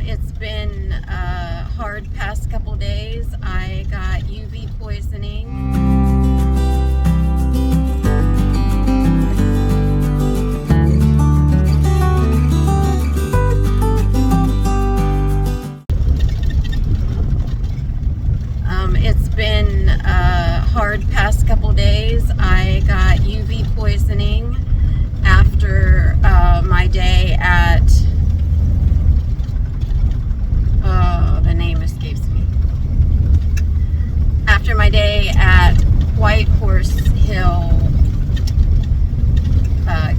It's been a hard past couple days. I got UV poisoning. It's been a hard past couple days. I got UV poisoning after my day at the name escapes me. After my day at White Horse Hill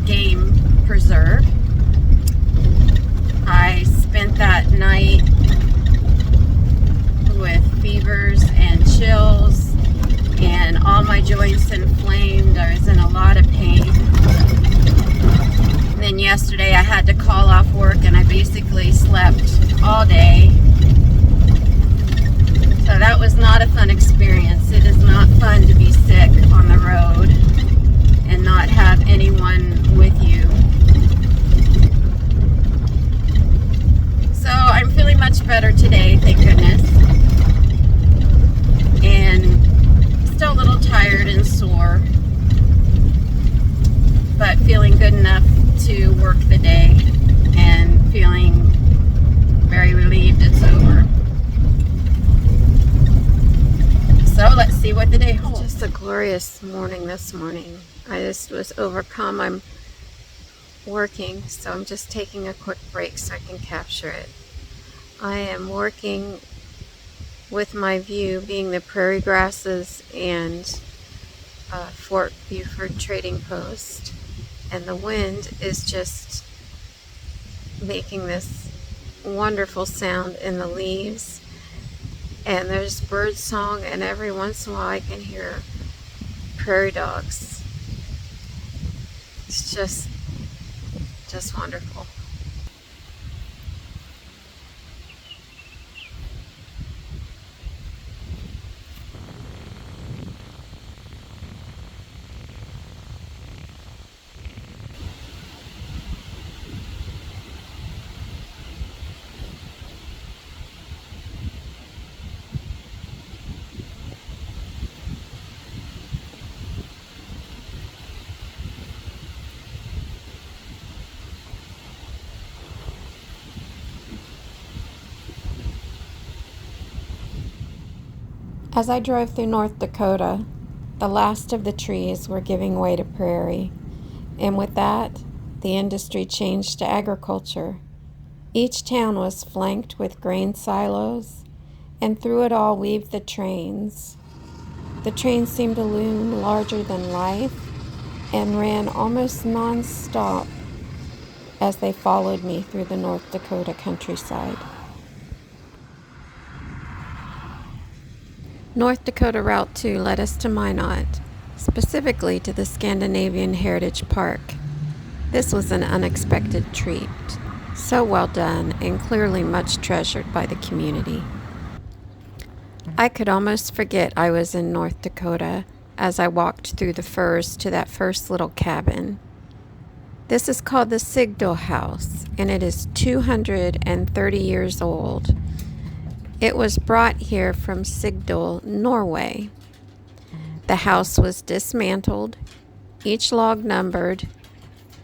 Game Preserve, I spent that night with fevers and chills and all my joints inflamed. I was in a lot of pain. And then yesterday I had to call off work and I basically slept all day. So that was not a fun experience. It is not fun to be sick on the road and not have anyone with you. So I'm feeling much better today, thank goodness. And still a little tired and sore, but feeling good enough to work the day and feeling very relieved it's over. So let's see what the day holds. Just a glorious morning this morning. I just was overcome. I'm working, so I'm just taking a quick break so I can capture it. I am working with my view being the prairie grasses and Fort Buford trading post, and the wind is just making this wonderful sound in the leaves, and there's bird song, and every once in a while I can hear prairie dogs. It's just wonderful. As I drove through North Dakota, the last of the trees were giving way to prairie, and with that, the industry changed to agriculture. Each town was flanked with grain silos, and through it all weaved the trains. The trains seemed to loom larger than life and ran almost non-stop as they followed me through the North Dakota countryside. North Dakota Route 2 led us to Minot, specifically to the Scandinavian Heritage Park. This was an unexpected treat, so well done and clearly much treasured by the community. I could almost forget I was in North Dakota as I walked through the firs to that first little cabin. This is called the Sigdal House, and it is 230 years old. It was brought here from Sigdal, Norway. The house was dismantled, each log numbered.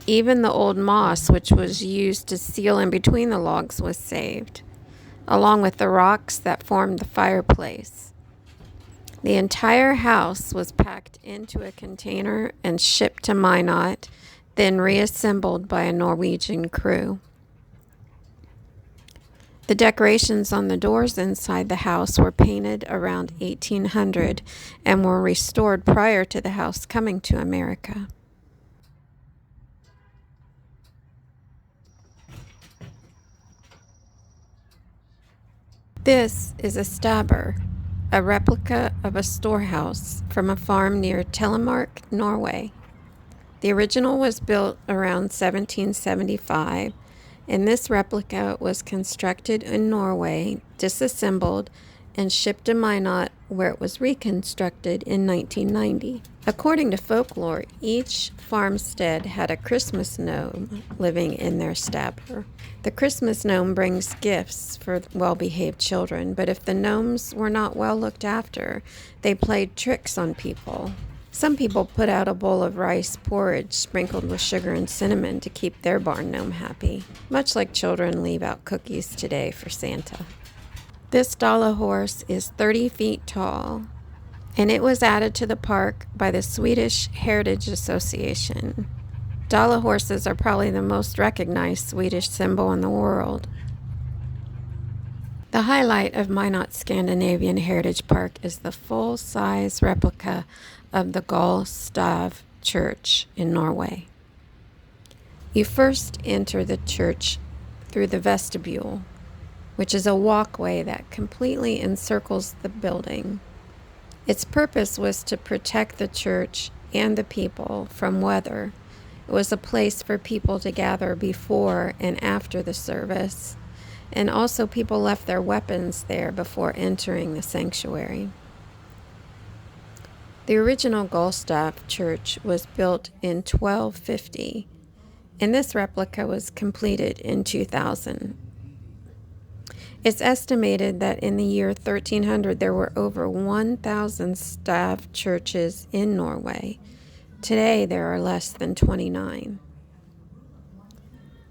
Even the old moss, which was used to seal in between the logs, was saved, along with the rocks that formed the fireplace. The entire house was packed into a container and shipped to Minot, then reassembled by a Norwegian crew. The decorations on the doors inside the house were painted around 1800 and were restored prior to the house coming to America. This is a stabber, a replica of a storehouse from a farm near Telemark, Norway. The original was built around 1775, and this replica was constructed in Norway, disassembled, and shipped to Minot, where it was reconstructed in 1990. According to folklore, each farmstead had a Christmas gnome living in their stabber. The Christmas gnome brings gifts for well-behaved children, but if the gnomes were not well looked after, they played tricks on people. Some people put out a bowl of rice porridge sprinkled with sugar and cinnamon to keep their barn gnome happy, much like children leave out cookies today for Santa. This Dala horse is 30 feet tall, and it was added to the park by the Swedish Heritage Association. Dala horses are probably the most recognized Swedish symbol in the world. The highlight of Minot Scandinavian Heritage Park is the full-size replica of the Gustav Church in Norway. You first enter the church through the vestibule, which is a walkway that completely encircles the building. Its purpose was to protect the church and the people from weather. It was a place for people to gather before and after the service, and also people left their weapons there before entering the sanctuary. The original Gustav Church was built in 1250, and this replica was completed in 2000. It's estimated that in the year 1300 there were over 1,000 stav churches in Norway. Today there are less than 29.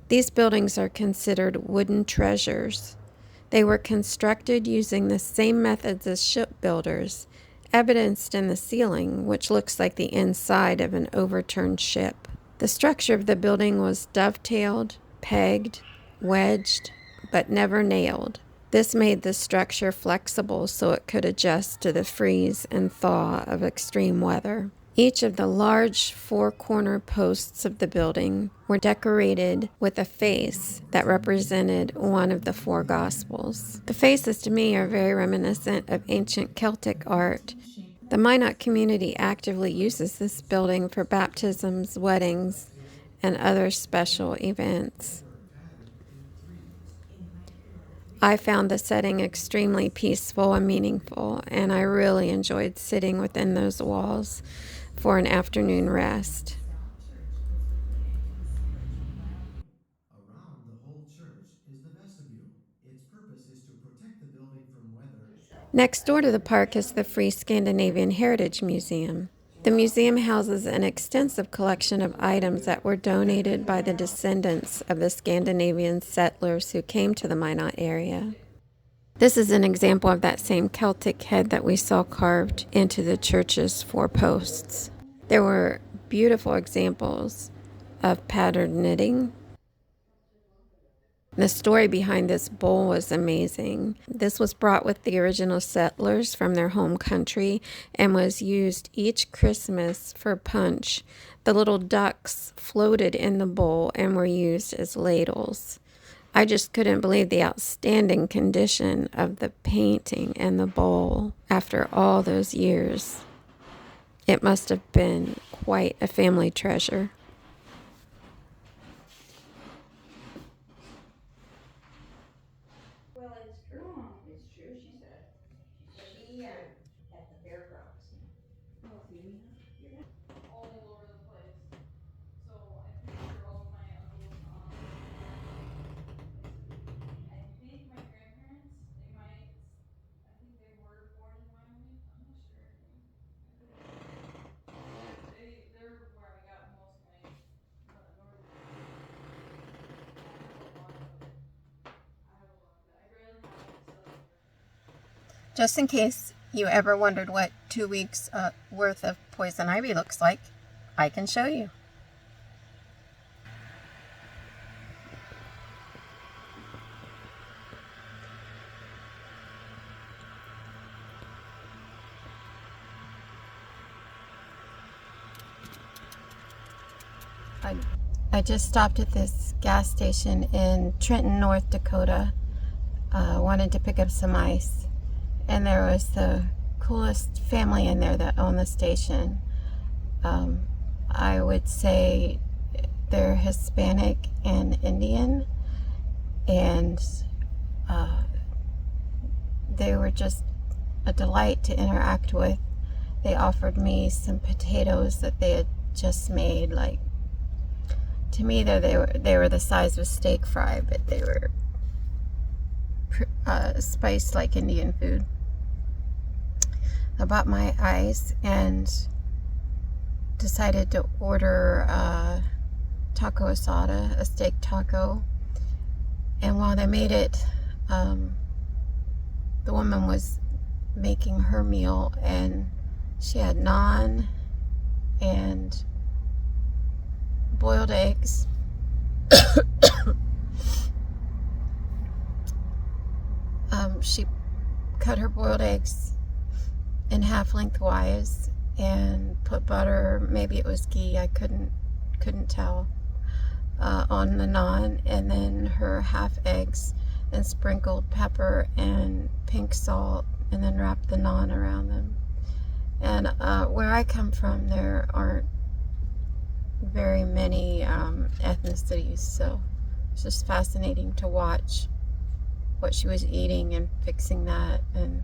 These buildings are considered wooden treasures. They were constructed using the same methods as shipbuilders, evidenced in the ceiling, which looks like the inside of an overturned ship. The structure of the building was dovetailed, pegged, wedged, but never nailed. This made the structure flexible so it could adjust to the freeze and thaw of extreme weather. Each of the large four-corner posts of the building were decorated with a face that represented one of the four Gospels. The faces, to me, are very reminiscent of ancient Celtic art. The Minot community actively uses this building for baptisms, weddings, and other special events. I found the setting extremely peaceful and meaningful, and I really enjoyed sitting within those walls for an afternoon rest. Around the whole church is the vestibule. Its purpose is to protect the building from weather. Next door to the park is the Free Scandinavian Heritage Museum. The museum houses an extensive collection of items that were donated by the descendants of the Scandinavian settlers who came to the Minot area. This is an example of that same Celtic head that we saw carved into the church's four posts. There were beautiful examples of patterned knitting. The story behind this bowl was amazing. This was brought with the original settlers from their home country and was used each Christmas for punch. The little ducks floated in the bowl and were used as ladles. I just couldn't believe the outstanding condition of the painting and the bowl after all those years. It must have been quite a family treasure. Well, it's true. It's true, she said. She at the fairgrounds. All over the place. So I'm pretty sure all of my uncles, I think my grandparents, I think they were born in Wyoming. I'm not sure. I could they're where I got most of my northern. I have a lot of it. I barely have like southern grandparents. Just in case you ever wondered what 2 weeks worth of poison ivy looks like, I can show you. I just stopped at this gas station in Trenton, North Dakota. Wanted to pick up some ice, and there was the coolest family in there that owned the station. I would say they're Hispanic and Indian, and they were just a delight to interact with. They offered me some potatoes that they had just made. Like, to me, they were the size of a steak fry, but they were spiced like Indian food. I bought my ice and decided to order taco asada, a steak taco. And while they made it, the woman was making her meal, and she had naan and boiled eggs. She cut her boiled eggs in half lengthwise and put butter, maybe it was ghee, I couldn't tell, on the naan, and then her half eggs, and sprinkled pepper and pink salt, and then wrapped the naan around them. And where I come from, there aren't very many ethnicities, so it's just fascinating to watch what she was eating and fixing that, and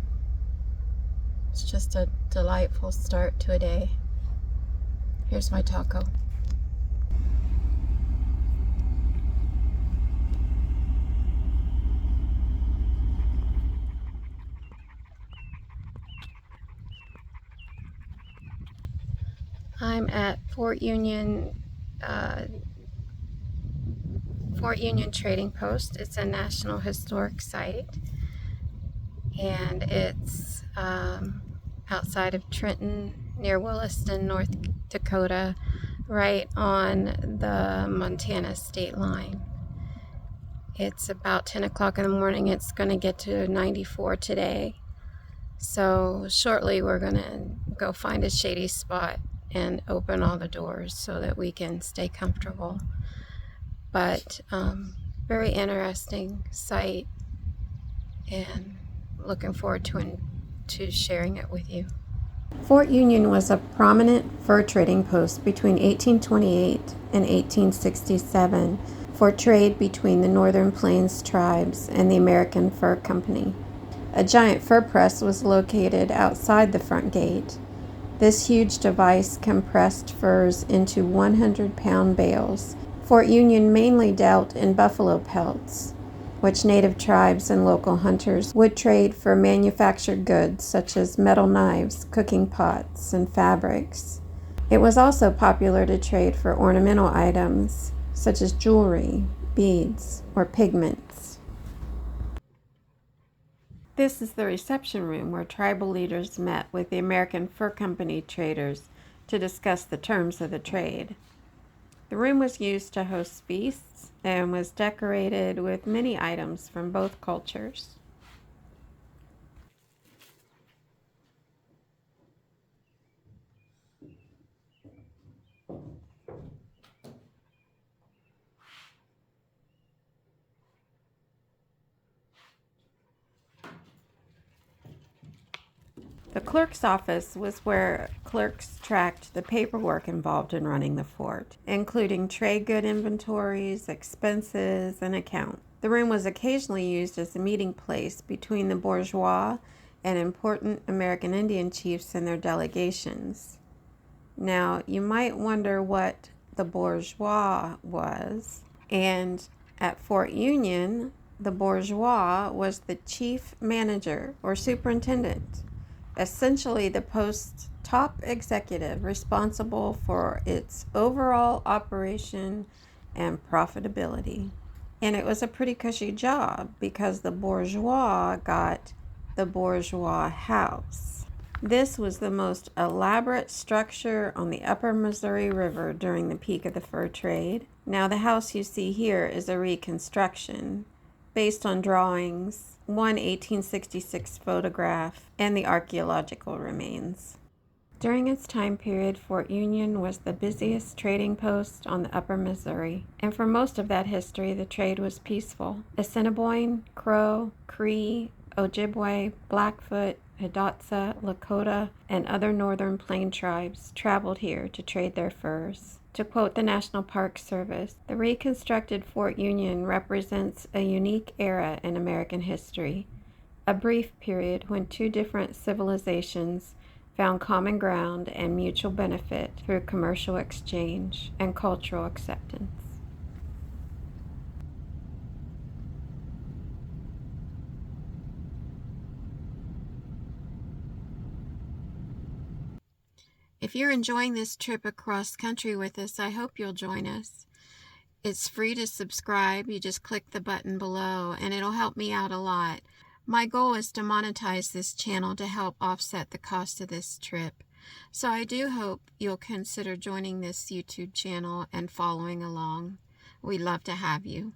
it's just a delightful start to a day. Here's my taco. I'm at Fort Union Trading Post. It's a National Historic Site, and it's outside of Trenton, near Williston, North Dakota, right on the Montana state line. It's about 10 o'clock in the morning. It's going to get to 94 today. So shortly we're going to go find a shady spot and open all the doors so that we can stay comfortable. But very interesting site, and looking forward to sharing it with you. Fort Union was a prominent fur trading post between 1828 and 1867 for trade between the Northern Plains tribes and the American Fur Company. A giant fur press was located outside the front gate. This huge device compressed furs into 100-pound bales. Fort Union mainly dealt in buffalo pelts, which native tribes and local hunters would trade for manufactured goods such as metal knives, cooking pots, and fabrics. It was also popular to trade for ornamental items such as jewelry, beads, or pigments. This is the reception room where tribal leaders met with the American Fur Company traders to discuss the terms of the trade. The room was used to host feasts and was decorated with many items from both cultures. The clerk's office was where clerks tracked the paperwork involved in running the fort, including trade good inventories, expenses, and accounts. The room was occasionally used as a meeting place between the bourgeois and important American Indian chiefs and their delegations. Now, you might wonder what the bourgeois was, and at Fort Union, the bourgeois was the chief manager or superintendent, essentially the post's top executive responsible for its overall operation and profitability. And it was a pretty cushy job because the bourgeois got the bourgeois house. This was the most elaborate structure on the upper Missouri River during the peak of the fur trade. Now, the house you see here is a reconstruction based on drawings, one 1866 photograph, and the archaeological remains. During its time period, Fort Union was the busiest trading post on the upper Missouri, and for most of that history, the trade was peaceful. Assiniboine, Crow, Cree, Ojibwe, Blackfoot, Hidatsa, Lakota, and other northern plain tribes traveled here to trade their furs. To quote the National Park Service, the reconstructed Fort Union represents a unique era in American history. a brief period when two different civilizations found common ground and mutual benefit through commercial exchange and cultural acceptance. If you're enjoying this trip across country with us, I hope you'll join us. It's free to subscribe. You just click the button below and it'll help me out a lot. My goal is to monetize this channel to help offset the cost of this trip. So I do hope you'll consider joining this YouTube channel and following along. We'd love to have you.